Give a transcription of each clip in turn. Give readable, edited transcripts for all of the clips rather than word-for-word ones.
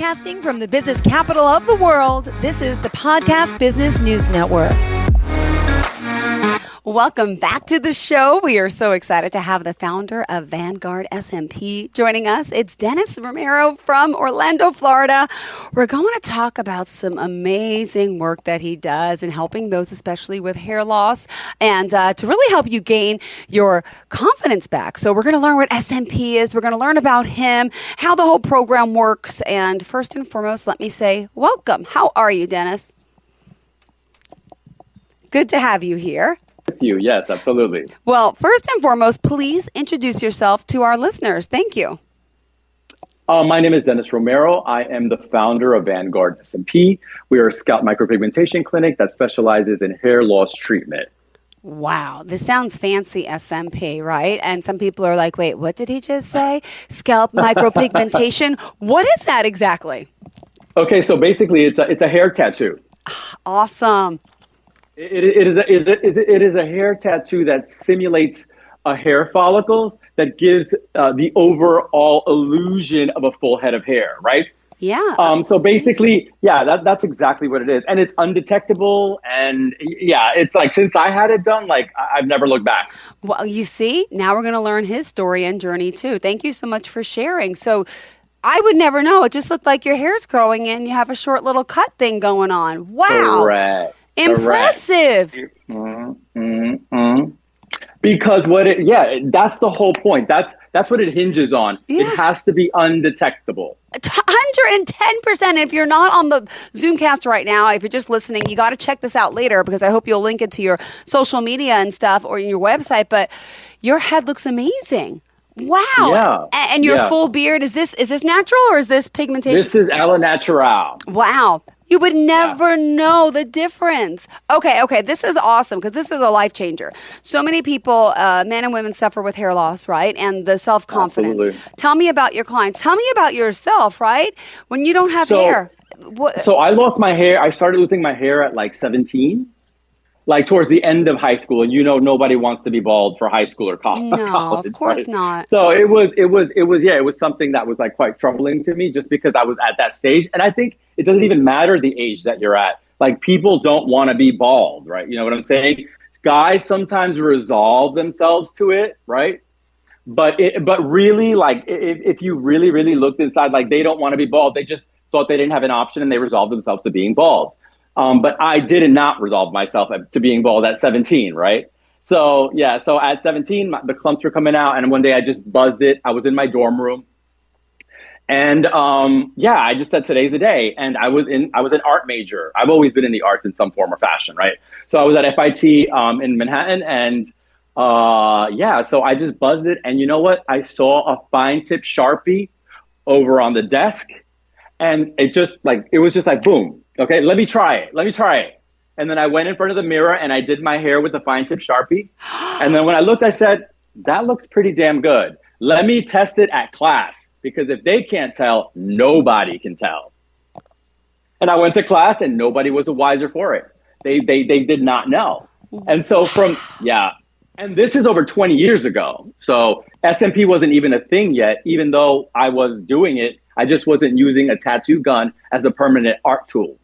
Broadcasting from the business capital of the world, this is the Podcast Business News Network. Welcome back to the show. We are so excited to have the founder of Vanguard SMP joining us. It's Dennis Romero from Orlando, Florida. We're going to talk about some amazing work that he does in helping those, especially with hair loss, and to really help you gain your confidence back. So we're going to learn what SMP is. We're going to learn about him, how the whole program works. And first and foremost, let me say welcome. How are you, Dennis? Good to have you here. You. Yes, absolutely. Well, first and foremost, please introduce yourself to our listeners. Thank you. My name is Dennis Romero. I am the founder of Vanguard SMP. We are a scalp micropigmentation clinic that specializes in hair loss treatment. Wow, this sounds fancy, SMP, right? And some people are like, wait, what did he just say? Scalp micropigmentation? What is that exactly? Okay, so basically it's a hair tattoo. Awesome. It is a hair tattoo that simulates a hair follicles that gives the overall illusion of a full head of hair, right? Yeah. So basically, yeah, that's exactly what it is. And it's undetectable. And yeah, it's like, since I had it done, like I've never looked back. Well, you see, now we're going to learn his story and journey too. Thank you so much for sharing. So I would never know. It just looked like your hair's growing in. You have a short little cut thing going on. Wow. Correct. Impressive. Because that's the whole point. That's what it hinges on. Yeah. It has to be undetectable. 110%. If you're not on the Zoomcast right now, if you're just listening, you got to check this out later because I hope you'll link it to your social media and stuff or your website. But your head looks amazing. Wow. Yeah. And your full beard, is this natural or is this pigmentation? This is alla natural. Wow. You would never know the difference. Okay. This is awesome because this is a life changer. So many people, men and women, suffer with hair loss, right? And the self-confidence. Absolutely. Tell me about your clients. Tell me about yourself, right? When you don't have hair. So I lost my hair. I started losing my hair at like 17. Like towards the end of high school, and nobody wants to be bald for high school or college. No, of course not. So it was something that was like quite troubling to me just because I was at that stage. And I think it doesn't even matter the age that you're at. Like people don't want to be bald, right? You know what I'm saying? Guys sometimes resolve themselves to it, right? But really, like if you really, really looked inside, like they don't want to be bald. They just thought they didn't have an option and they resolved themselves to being bald. But I did not resolve myself to being bald at 17, right? So at 17, the clumps were coming out, and one day I just buzzed it. I was in my dorm room, and I just said today's the day. And I was an art major. I've always been in the arts in some form or fashion, right? So I was at FIT in Manhattan, and so I just buzzed it. And you know what? I saw a fine tip Sharpie over on the desk, and it was just like boom. Okay, let me try it. And then I went in front of the mirror and I did my hair with a fine tip Sharpie. And then when I looked, I said, that looks pretty damn good. Let me test it at class, because if they can't tell, nobody can tell. And I went to class and nobody was the wiser for it. They did not know. And so and this is over 20 years ago. So SMP wasn't even a thing yet, even though I was doing it. I just wasn't using a tattoo gun as a permanent art tool.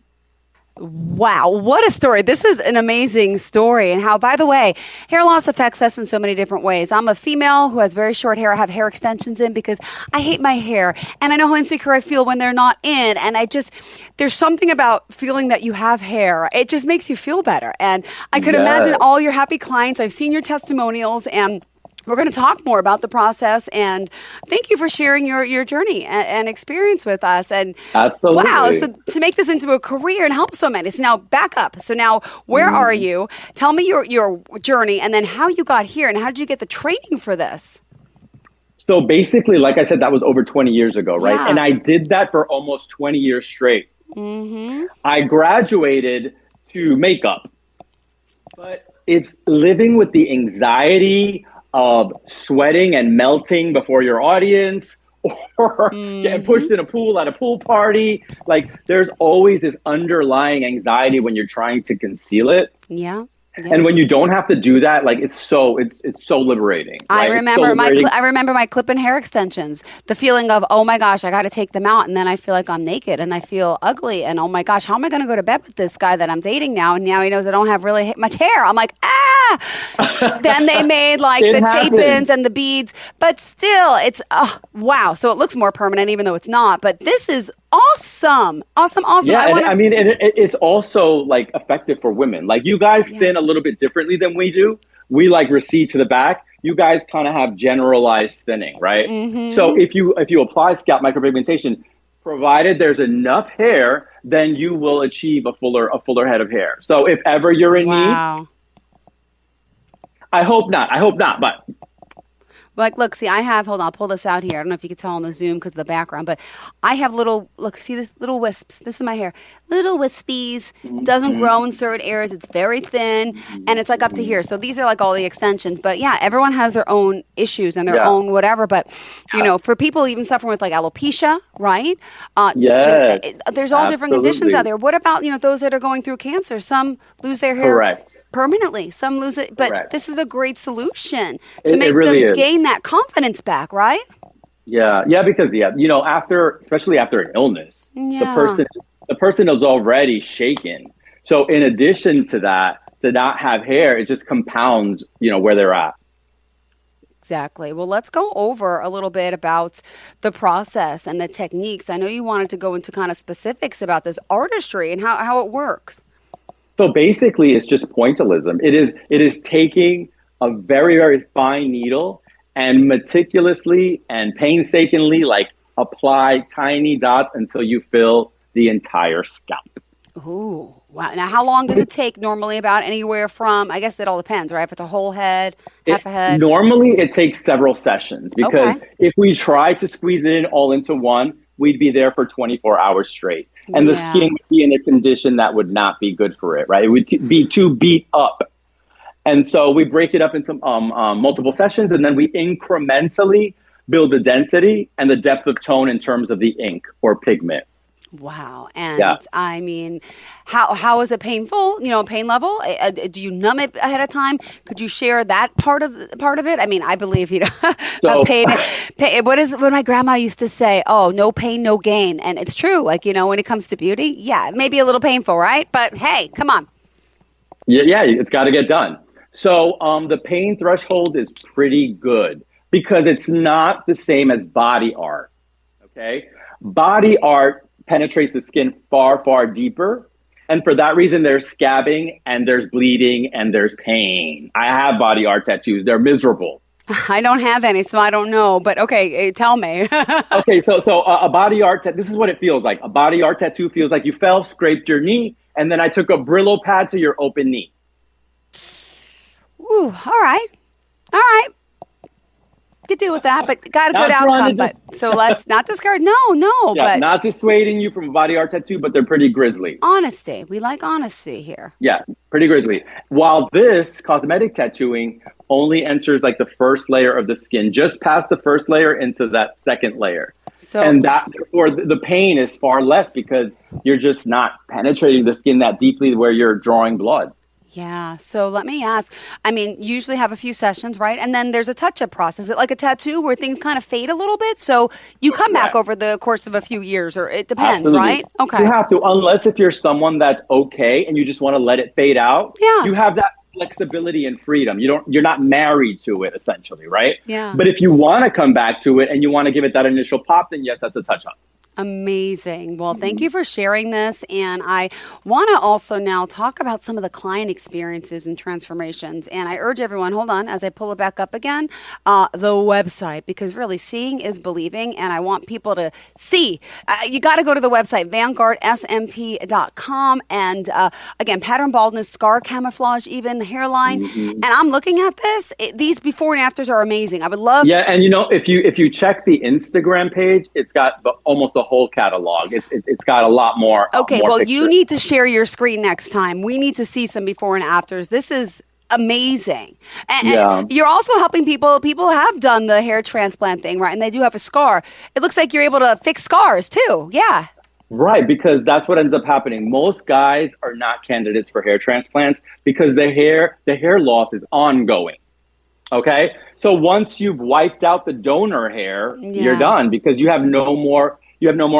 Wow, what a story. This is an amazing story. And how, by the way, hair loss affects us in so many different ways. I'm a female who has very short hair. I have hair extensions in because I hate my hair. And I know how insecure I feel when they're not in. And there's something about feeling that you have hair. It just makes you feel better. And I could imagine all your happy clients. I've seen your testimonials, and we're going to talk more about the process, and thank you for sharing your journey and experience with us. And absolutely. Wow, so to make this into a career and help so many. So now back up. So now where are you? Tell me your journey, and then how you got here, and how did you get the training for this? So basically, like I said, that was over 20 years ago, right? Yeah. And I did that for almost 20 years straight. Mm-hmm. I graduated to makeup, but it's living with the anxiety of sweating and melting before your audience, or getting pushed in a pool at a pool party. Like there's always this underlying anxiety when you're trying to conceal it. Yeah. Yeah. And when you don't have to do that, like it's so liberating. I right? remember liberating. I remember my clip-in hair extensions. The feeling of, oh my gosh, I got to take them out, and then I feel like I'm naked and I feel ugly, and oh my gosh, how am I going to go to bed with this guy that I'm dating now? And now he knows I don't have really much hair. I'm like, Then they made like the tape-ins and the beads, but still, it's wow. So it looks more permanent, even though it's not. But this is awesome. Yeah, it's also like effective for women. Like you guys thin a little bit differently than we do. We like recede to the back. You guys kind of have generalized thinning, right? Mm-hmm. So if you apply scalp micropigmentation, provided there's enough hair, then you will achieve a fuller head of hair. So if ever you're in need, I hope not, but. Like, look, see, hold on, I'll pull this out here. I don't know if you can tell on the Zoom because of the background, but I have see this little wisps. This is my hair. Little wispies. Doesn't grow in certain areas. It's very thin, and it's like up to here. So these are like all the extensions. But yeah, everyone has their own issues and their own whatever. But, you know, for people even suffering with like alopecia, right? Yes. There's all different conditions out there. What about, those that are going through cancer? Some lose their hair permanently. Some lose it. But this is a great solution to make them gain that confidence back, right? Yeah, because especially after an illness, the person is already shaken. So in addition to that, to not have hair, it just compounds, where they're at. Exactly. Well, let's go over a little bit about the process and the techniques. I know you wanted to go into kind of specifics about this artistry and how it works. So basically, it's just pointillism. It is taking a very, very fine needle and meticulously and painstakingly apply tiny dots until you fill the entire scalp. Ooh, wow. Now, how long does it take normally? About anywhere from, I guess it all depends, right? If it's a whole head, half a head? Normally, it takes several sessions because if we try to squeeze it in all into one, we'd be there for 24 hours straight. And the skin would be in a condition that would not be good for it, right? It would be too beat up. And so we break it up into multiple sessions, and then we incrementally build the density and the depth of tone in terms of the ink or pigment. Wow. And I mean, how is it painful? Pain level? Do you numb it ahead of time? Could you share that part of it? I mean, I believe, So, pain. What my grandma used to say, oh, no pain, no gain. And it's true. Like, when it comes to beauty, it may be a little painful, right? But hey, come on. Yeah, it's got to get done. So the pain threshold is pretty good because it's not the same as body art. Okay. Body art penetrates the skin far, far deeper. And for that reason, there's scabbing and there's bleeding and there's pain. I have body art tattoos. They're miserable. I don't have any, so I don't know. But okay, tell me. Okay, so a body art this is what it feels like. A body art tattoo feels like you fell, scraped your knee, and then I took a Brillo pad to your open knee. Ooh, all right. Could deal with that, but got a good outcome. So let's not discourage. No. Yeah, but not dissuading you from a body art tattoo, but they're pretty grisly. Honesty. We like honesty here. Yeah, pretty grisly. While this cosmetic tattooing only enters like the first layer of the skin, just past the first layer into that second layer. And therefore the pain is far less because you're just not penetrating the skin that deeply where you're drawing blood. Yeah. So let me ask, I mean, you usually have a few sessions, right? And then there's a touch-up process. Is it like a tattoo where things kind of fade a little bit? So you come back over the course of a few years, or it depends, Absolutely. Right? Okay. You have to, unless if you're someone that's okay and you just want to let it fade out. Yeah. You have that flexibility and freedom. You're not married to it essentially, right? Yeah. But if you want to come back to it and you want to give it that initial pop, then yes, that's a touch-up. Amazing. Well, thank you for sharing this. And I want to also now talk about some of the client experiences and transformations. And I urge everyone, hold on, as I pull it back up again, the website, because really seeing is believing. And I want people to see. You got to go to the website, vanguardsmp.com. And again, pattern baldness, scar camouflage, even the hairline. Mm-hmm. And I'm looking at this. These before and afters are amazing. I would love. Yeah. And if you check the Instagram page, it's got almost the whole catalog. It's got a lot more. Okay, more well, pictures. you need to share your screen next time. We need to see some before and afters. This is amazing. And you're also helping people. People have done the hair transplant thing, right? And they do have a scar. It looks like you're able to fix scars too. Yeah. Right, because that's what ends up happening. Most guys are not candidates for hair transplants because the hair loss is ongoing. Okay. So once you've wiped out the donor hair, you're Yeah, done because you have no more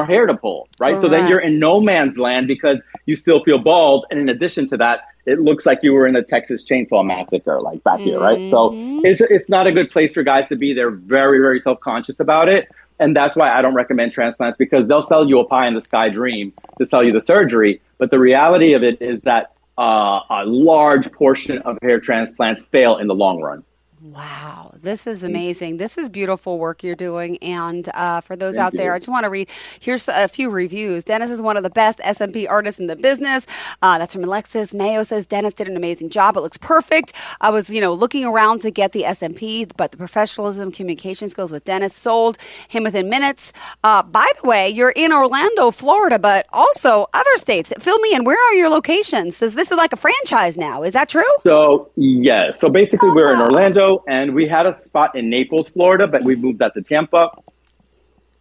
hair to pull. Right. So then you're correct. in no man's land because you still feel bald. And in addition to that, it looks like you were in a Texas Chainsaw Massacre, like back here. Right. So Hmm. it's not a good place for guys to be. They're very, very self-conscious about it. And that's why I don't recommend transplants because they'll sell you a pie in the sky dream to sell you the surgery. But the reality of it is that a large portion of hair transplants fail in the long run. Wow, this is amazing. This is beautiful work you're doing. And for those Thank out there, you. I just want to read, here's a few reviews. Dennis is one of the best SMP artists in the business. That's from Alexis. Mayo says, Dennis did an amazing job. It looks perfect. I was, looking around to get the SMP, but the professionalism, communication skills with Dennis sold him within minutes. By the way, you're in Orlando, Florida, but also other states. Fill me in. Where are your locations? This is like a franchise now. Is that true? So yeah, so basically we're in Oh. Orlando and we had a spot in Naples, Florida, but we moved that to Tampa.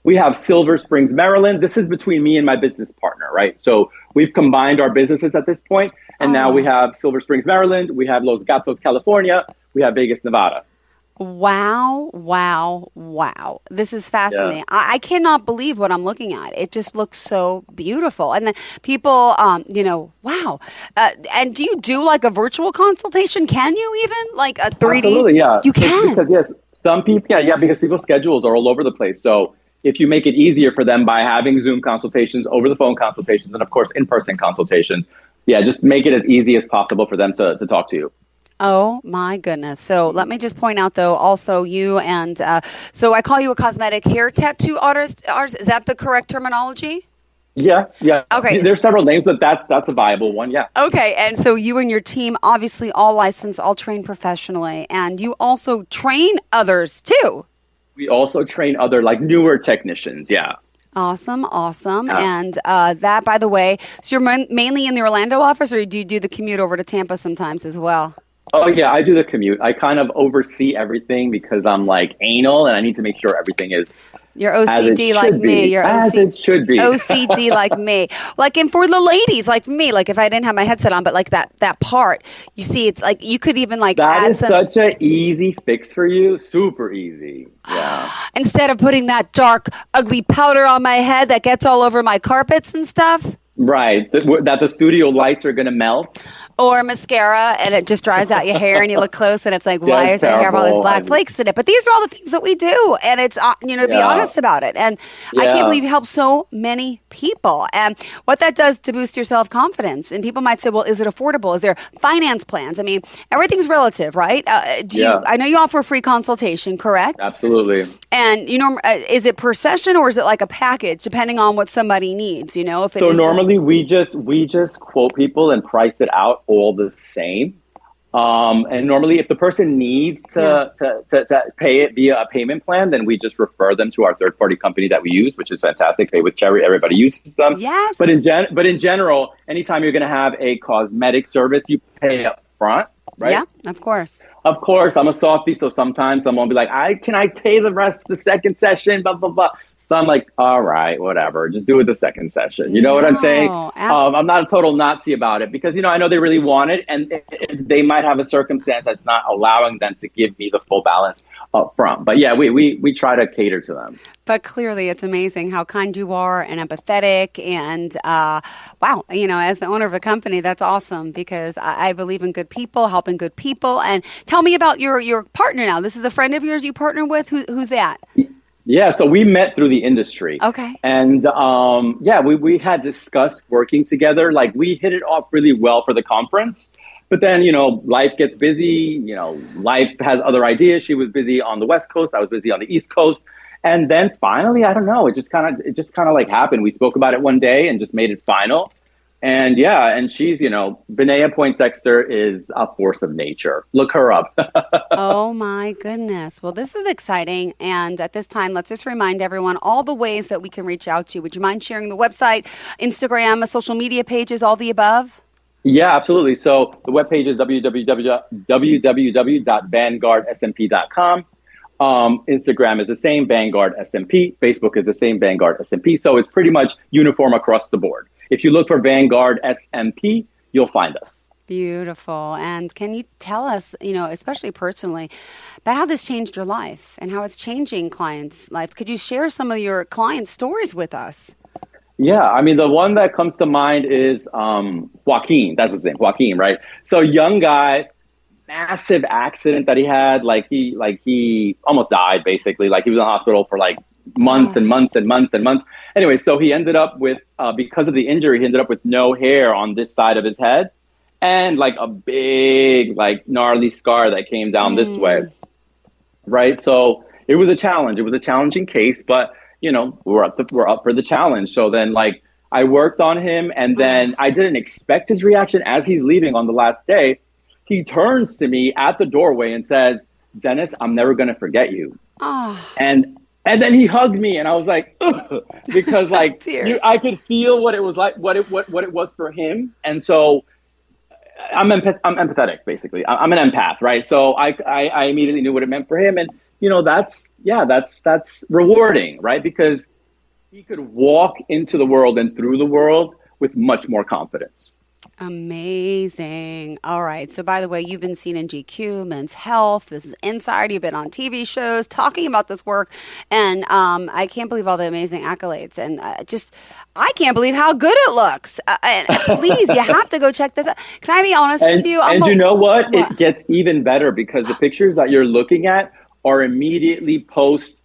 We have Silver Springs, Maryland. This is between me and my business partner, right? So we've combined our businesses at this point, and now we Oh. have Silver Springs, Maryland. We have Los Gatos, California. We have Vegas, Nevada. Wow, wow, wow. This is Yeah. fascinating. I cannot believe what I'm looking at. It just looks so beautiful. And then people, wow. And do you do like a virtual consultation? Can you even like a 3D? Absolutely, yeah. You can. Because yes, some people, yeah, because people's schedules are all over the place. So if you make it easier for them by having Zoom consultations, over the phone consultations, and of course in-person consultations, yeah, just make it as easy as possible for them to talk to you. Oh my goodness. So let me just point out though, also you and so I call you a cosmetic hair tattoo artist. Is that the correct terminology? Yeah, yeah. Okay. There's several names, but that's a viable one. Yeah. Okay, and so you and your team obviously all licensed, all trained professionally, and you also train others too. We also train other like newer technicians. Yeah. Awesome, awesome. Yeah. And that, by the way, so you're mainly in the Orlando office, or do you do the commute over to Tampa sometimes as well? Oh yeah, I do the commute. I kind of oversee everything because I'm like anal and I need to make sure everything is You're as it OCD like should me. be. You're As it should be. OCD like me. Like, and for the ladies like me, like if I didn't have my headset on, but like that part, you see, it's like you could even like That add is some such an easy fix for you. Super easy. Yeah. instead of putting that dark, ugly powder on my head that gets all over my carpets and stuff. Right. That the studio lights are going to melt. Or mascara, and it just dries out your hair, and you look close, and it's like, why That's is my hair have all these terrible. black flakes in it? But these are all the things that we do, and it's to be Yeah. honest about it. And I can't Yeah. believe you help so many people, and what that does to boost your self confidence. And people might say, well, is it affordable? Is there finance plans? I mean, everything's relative, right? Do you? Yeah. I know you offer free consultation, correct? Absolutely. And is it per session or is it like a package, depending on what somebody needs? If it So is just normally we just quote people and price it out all the same. And normally, if the person needs to pay it via a payment plan, then we just refer them to our third party company that we use, which is fantastic. Pay with Cherry, everybody uses them. yes, But in general, anytime you're going to have a cosmetic service, you pay up front, right? yeah, of course. Of course, I'm a softie, so sometimes someone will be like, can I pay the rest of the second session, blah, blah, blah. So I'm like, all right, whatever, just do it the second session. You know what I'm saying? No, absolutely. I'm not a total Nazi about it because, I know they really want it and they might have a circumstance that's not allowing them to give me the full balance up front. But yeah, we try to cater to them. But clearly, it's amazing how kind you are and empathetic. And wow, as the owner of a company, that's awesome because I believe in good people, helping good people. And tell me about your partner now. This is a friend of yours you partner with. Who's that? Yeah, so we met through the industry. Okay. And we had discussed working together. Like we hit it off really well for the conference. But then, life gets busy, life has other ideas. She was busy on the West Coast. I was busy on the East Coast. And then finally, I don't know, it just kind of like happened. We spoke about it one day and just made it final. And yeah, and she's, Benea Poindexter is a force of nature. Look her up. Oh my goodness. Well, this is exciting. And at this time, let's just remind everyone all the ways that we can reach out to you. Would you mind sharing the website, Instagram, social media pages, all the above? Yeah, absolutely. So the webpage is www.vanguardsmp.com. Instagram is the same, Vanguard SMP. Facebook is the same, Vanguard SMP. So it's pretty much uniform across the board. If you look for Vanguard SMP, you'll find us. Beautiful. And can you tell us, especially personally, about how this changed your life and how it's changing clients' lives? Could you share some of your client stories with us? Yeah, I mean, the one that comes to mind is Joaquin. That's his name, Joaquin, right? So young guy, massive accident that he had. He almost died, basically. Like he was in the hospital for like months and months and months and months. Anyway, so he ended up with, because of the injury, he ended up with no hair on this side of his head and like a big, like gnarly scar that came down this way, right? So it was a challenge. It was a challenging case, but we're up for the challenge. So then like I worked on him, and then I didn't expect his reaction as he's leaving on the last day. He turns to me at the doorway and says, "Dennis, I'm never going to forget you." And then he hugged me, and I was like, ugh, because like I could feel what it was like, what it was for him. And so I'm empathetic, basically. I'm an empath, right? So I immediately knew what it meant for him. And that's rewarding, right? Because he could walk into the world and through the world with much more confidence. Amazing. All right. So, by the way, you've been seen in GQ, Men's Health. This is Inside. You've been on TV shows talking about this work. And I can't believe all the amazing accolades. And I can't believe how good it looks. And please, you have to go check this out. Can I be honest with you? And you know what? It gets even better because the pictures that you're looking at are immediately post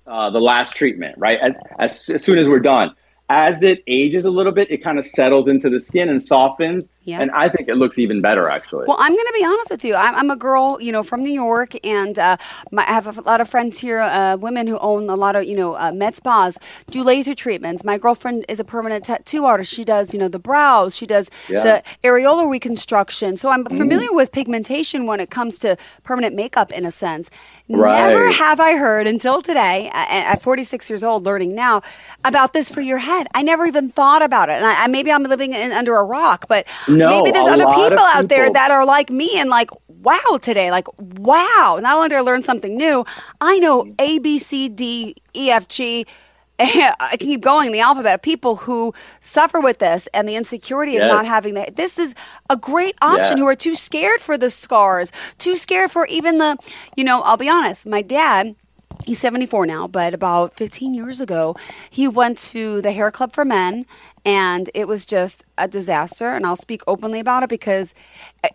the last treatment, right? As soon as we're done. As it ages a little bit, it kind of settles into the skin and softens. Yeah. And I think it looks even better, actually. Well, I'm going to be honest with you. I'm a girl, from New York, and I have a lot of friends here, women who own a lot of, med spas, do laser treatments. My girlfriend is a permanent tattoo artist. She does, the brows. She does the areolar reconstruction. So I'm familiar with pigmentation when it comes to permanent makeup, in a sense. Right. Never have I heard until today, at 46 years old, learning now, about this for your head. I never even thought about it. And maybe I'm living under a rock, but maybe there's other people out there that are like me and like, wow, today, like, wow. Not only did I learn something new, I know A, B, C, D, E, F, G. I can keep going, the alphabet of people who suffer with this and the insecurity of not having that. This is a great option who are too scared for the scars, too scared for even the, I'll be honest, my dad, he's 74 now, but about 15 years ago, he went to the hair club for men, and it was just a disaster. And I'll speak openly about it because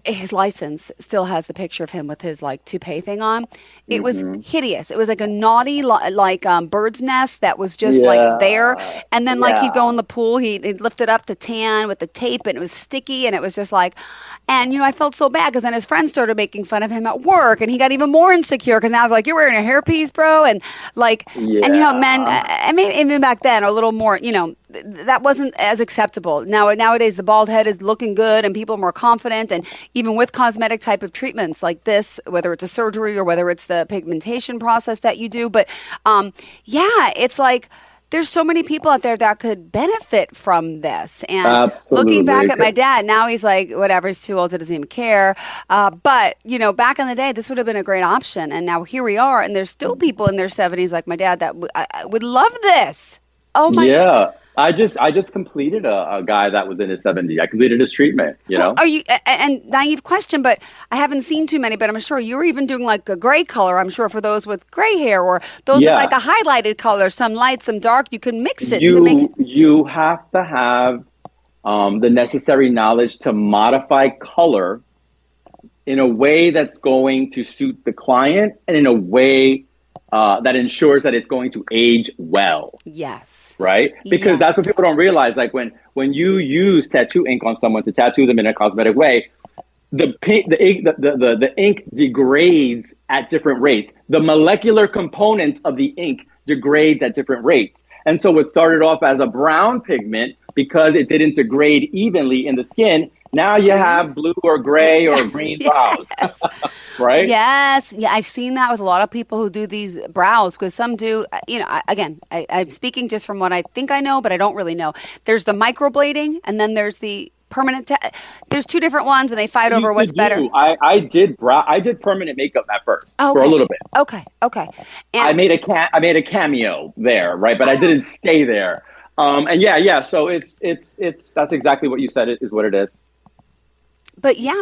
his license still has the picture of him with his like toupee thing on. It was hideous. It was like a naughty bird's nest that was just like there. And then like he'd go in the pool, he'd lift it up to tan with the tape, and it was sticky, and it was just like, and I felt so bad because then his friends started making fun of him at work, and he got even more insecure because now I was like, you're wearing a hairpiece, bro, and like, and men, I mean, even back then, a little more, that wasn't as acceptable. Nowadays, the bald head is looking good and people are more confident. And even with cosmetic type of treatments like this, whether it's a surgery or whether it's the pigmentation process that you do. But it's like there's so many people out there that could benefit from this. And looking back at my dad, now he's like, whatever, he's too old, he doesn't even care. But, back in the day, this would have been a great option. And now here we are. And there's still people in their 70s like my dad that would love this. Oh, my God. I just completed a guy that was in his 70s. I completed his treatment, Well, are you, and naive question, but I haven't seen too many, but I'm sure you were even doing like a gray color, I'm sure, for those with gray hair, or those with like a highlighted color, some light, some dark. You can mix it to make it. You have to have the necessary knowledge to modify color in a way that's going to suit the client and in a way that ensures that it's going to age well. Yes. Right? Because that's what people don't realize. Like when you use tattoo ink on someone to tattoo them in a cosmetic way, the ink degrades at different rates. The molecular components of the ink degrades at different rates. And so what started off as a brown pigment, because it didn't degrade evenly in the skin, now you have blue or gray or green brows, right? Yes. Yeah, I've seen that with a lot of people who do these brows, because some do, I'm speaking just from what I think I know, but I don't really know. There's the microblading, and then there's the permanent? There's two different ones, and they fight over what's better. I did permanent makeup at first for a little bit. Okay. And I made a cameo there, right? But I didn't stay there. And yeah. So it's that's exactly what you said. It is what it is. But yeah,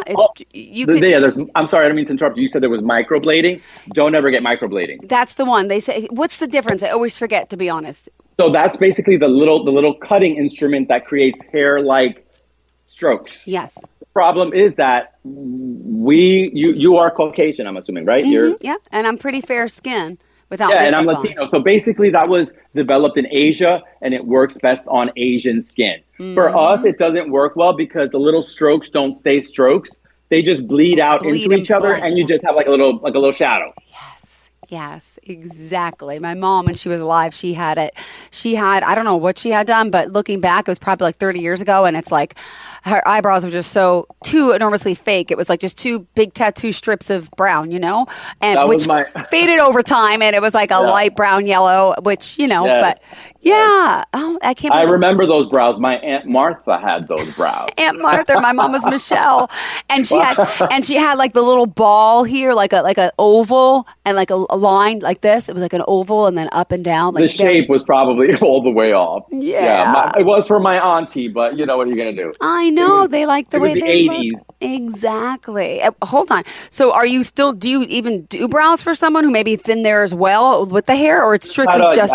I'm sorry, I don't mean to interrupt you. You said there was microblading. Don't ever get microblading. That's the one. They say, what's the difference? I always forget, to be honest. So that's basically the little cutting instrument that creates hair-like strokes. Yes. The problem is that you are Caucasian, I'm assuming, right? Yeah, and I'm pretty fair skin. And I'm Latino. So basically that was developed in Asia and it works best on Asian skin. For us, it doesn't work well because the little strokes don't stay strokes. They just bleed out into each other and you just have like a little shadow. Yes, exactly. My mom, when she was alive, she had, I don't know what she had done, but looking back, it was probably like 30 years ago. And it's like her eyebrows were just so too enormously fake. It was like just two big tattoo strips of brown, and which faded over time. And it was like a light brown yellow, which, but yeah. Oh, I can't. I remember those brows. My Aunt Martha had those brows. Aunt Martha, my mom was Michelle, and she had like the little ball here, like a oval, and like a line like this. It was like an oval, and then up and down. Like the shape was probably all the way off. Yeah. It was for my auntie, but what are you gonna do? I know they like the way they 80s. look. Exactly. Hold on. So, do you even do brows for someone who maybe thin there as well with the hair, or it's strictly just?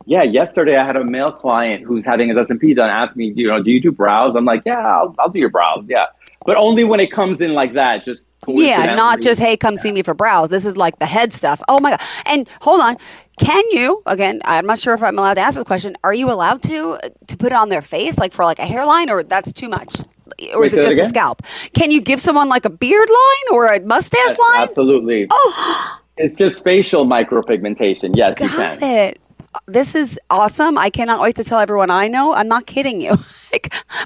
Yeah, yesterday I had a male client who's having his SMP done ask me, do you do brows? I'm like, yeah, I'll do your brows. Yeah. But only when it comes in like that, just not just, hey, come see me for brows. This is like the head stuff. Oh my God. And hold on. Can you, again, I'm not sure if I'm allowed to ask this question, are you allowed to put it on their face, like for like a hairline, or that's too much? Or is it just a scalp? Can you give someone like a beard line or a mustache line? Absolutely. Oh, it's just facial micropigmentation. Yes, you can. Got it. This is awesome. I cannot wait to tell everyone I know. I'm not kidding you.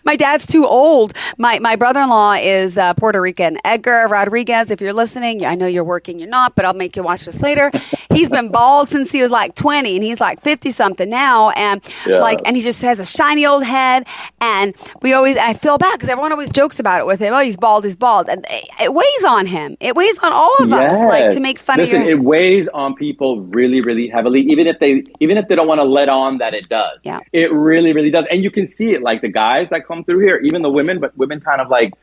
My dad's too old. My brother-in-law is Puerto Rican. Edgar Rodriguez, if you're listening, I know you're working, you're not, but I'll make you watch this later. He's been bald since he was like 20 and he's like 50 something now. And and he just has a shiny old head. And I feel bad because everyone always jokes about it with him. Oh, he's bald. And it weighs on him. It weighs on all of us, like to make fun of your. It weighs on people really, really heavily, even if they don't want to let on that it does. Yeah. It really, really does. And you can see it like the guys that come through here, even the women, but women kind of like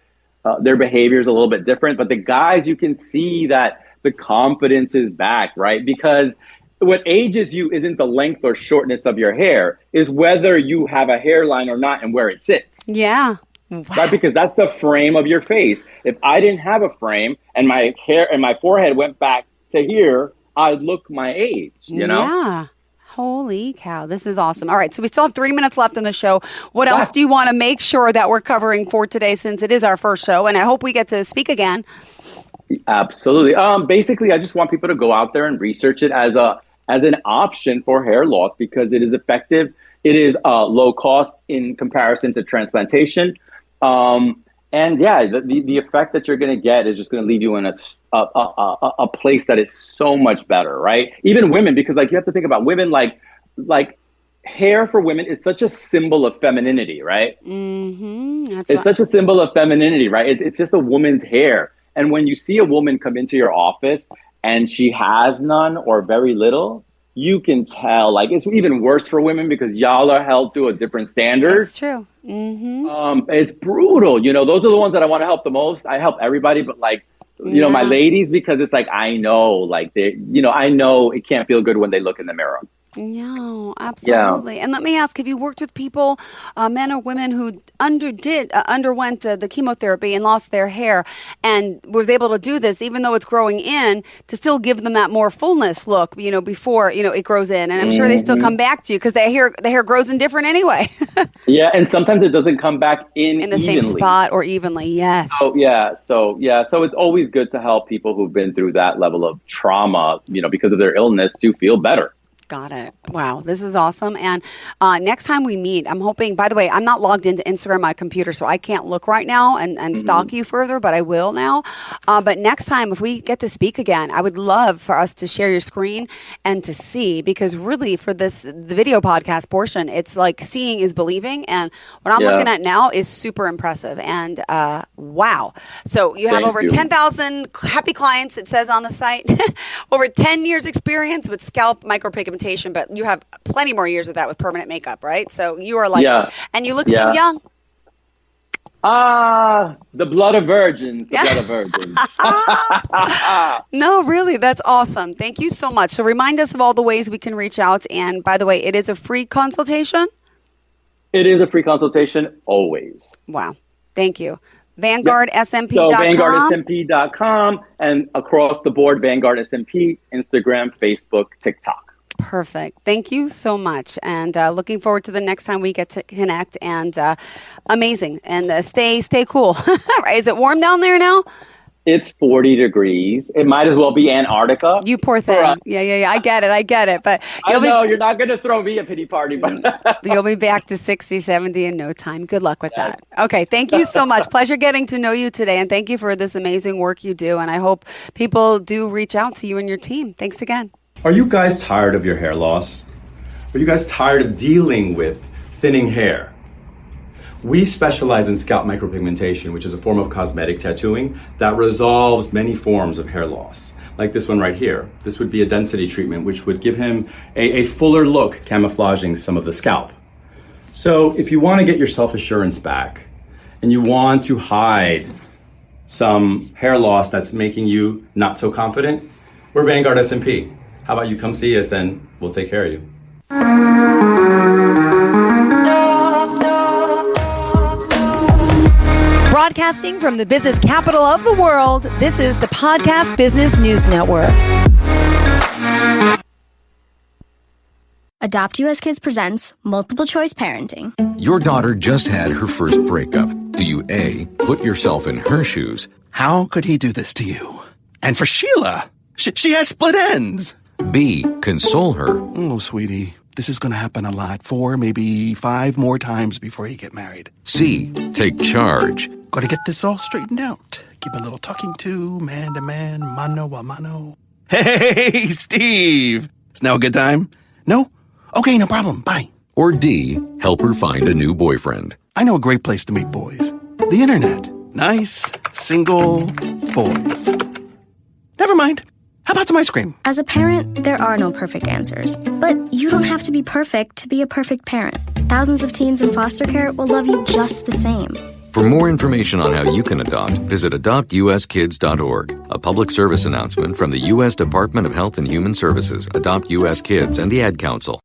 their behavior is a little bit different. But the guys, you can see that the confidence is back, right? Because what ages you isn't the length or shortness of your hair, is whether you have a hairline or not and where it sits. Yeah. Wow. Right? Because that's the frame of your face. If I didn't have a frame and my hair and my forehead went back to here, I'd look my age, Yeah. Holy cow. This is awesome. All right. So we still have 3 minutes left in the show. What else do you want to make sure that we're covering for today, since it is our first show? And I hope we get to speak again. Absolutely. Basically, I just want people to go out there and research it as an option for hair loss, because it is effective. It is low cost in comparison to transplantation. And yeah, the effect that you're going to get is just going to leave you in a place that is so much better, right? Even women, because like you have to think about women, like hair for women is such a symbol of femininity, right? Mm-hmm. It's such a symbol of femininity, right? It's just a woman's hair. And when you see a woman come into your office and she has none or very little, you can tell. Like, it's even worse for women because y'all are held to a different standard. That's true. Mm-hmm. It's brutal. Those are the ones that I want to help the most. I help everybody, but like, my ladies, because it's like, I know it can't feel good when they look in the mirror. No, absolutely. Yeah. And let me ask, have you worked with people, men or women, who underwent the chemotherapy and lost their hair and was able to do this, even though it's growing in, to still give them that more fullness look, before, it grows in? And I'm sure they still come back to you because the hair grows in different anyway. Yeah. And sometimes it doesn't come back in the evenly. Same spot or evenly. Yes. Oh, yeah. So it's always good to help people who've been through that level of trauma, because of their illness, to feel better. Got it. Wow, this is awesome. And next time we meet, I'm hoping, by the way, I'm not logged into Instagram on my computer, so I can't look right now and stalk you further, but I will now. But next time, if we get to speak again, I would love for us to share your screen and to see, because really for the video podcast portion, it's like seeing is believing. And what I'm looking at now is super impressive. And wow. So you have over 10,000 happy clients, it says on the site, over 10 years experience with scalp micropigmentation, but you have plenty more years of that with permanent makeup, right? So you are like, and you look so young. The blood of virgins, the blood of virgins. No, really, that's awesome. Thank you so much. So remind us of all the ways we can reach out. And by the way, it is a free consultation? It is a free consultation, always. Wow. Thank you. VanguardSMP.com. So VanguardSMP.com and across the board, Vanguard SMP, Instagram, Facebook, TikTok. Perfect. Thank you so much. And looking forward to the next time we get to connect. And amazing. And stay cool. Is it warm down there now? It's 40 degrees. It might as well be Antarctica. You poor thing. Yeah. I get it. But you're not going to throw me a pity party. But you'll be back to 60, 70 in no time. Good luck with that. Okay. Thank you so much. Pleasure getting to know you today. And thank you for this amazing work you do. And I hope people do reach out to you and your team. Thanks again. Are you guys tired of your hair loss? Are you guys tired of dealing with thinning hair? We specialize in scalp micropigmentation, which is a form of cosmetic tattooing that resolves many forms of hair loss. Like this one right here. This would be a density treatment, which would give him a fuller look, camouflaging some of the scalp. So if you want to get your self-assurance back and you want to hide some hair loss that's making you not so confident, we're Vanguard SMP. How about you come see us and we'll take care of you. Broadcasting from the business capital of the world, this is the Podcast Business News Network. Adopt US Kids presents Multiple Choice Parenting. Your daughter just had her first breakup. Do you A, put yourself in her shoes? How could he do this to you? And for Sheila, she has split ends. B, console her. Oh, sweetie, this is going to happen a lot. 4, maybe 5 more times before you get married. C, take charge. Got to get this all straightened out. Give a little talking to, man, mano a mano. Hey, Steve. Is now a good time? No? Okay, no problem. Bye. Or D, help her find a new boyfriend. I know a great place to meet boys. The internet. Nice, single boys. Never mind. How about some ice cream? As a parent, there are no perfect answers. But you don't have to be perfect to be a perfect parent. Thousands of teens in foster care will love you just the same. For more information on how you can adopt, visit adoptuskids.org. A public service announcement from the U.S. Department of Health and Human Services, Adopt U.S. Kids, and the Ad Council.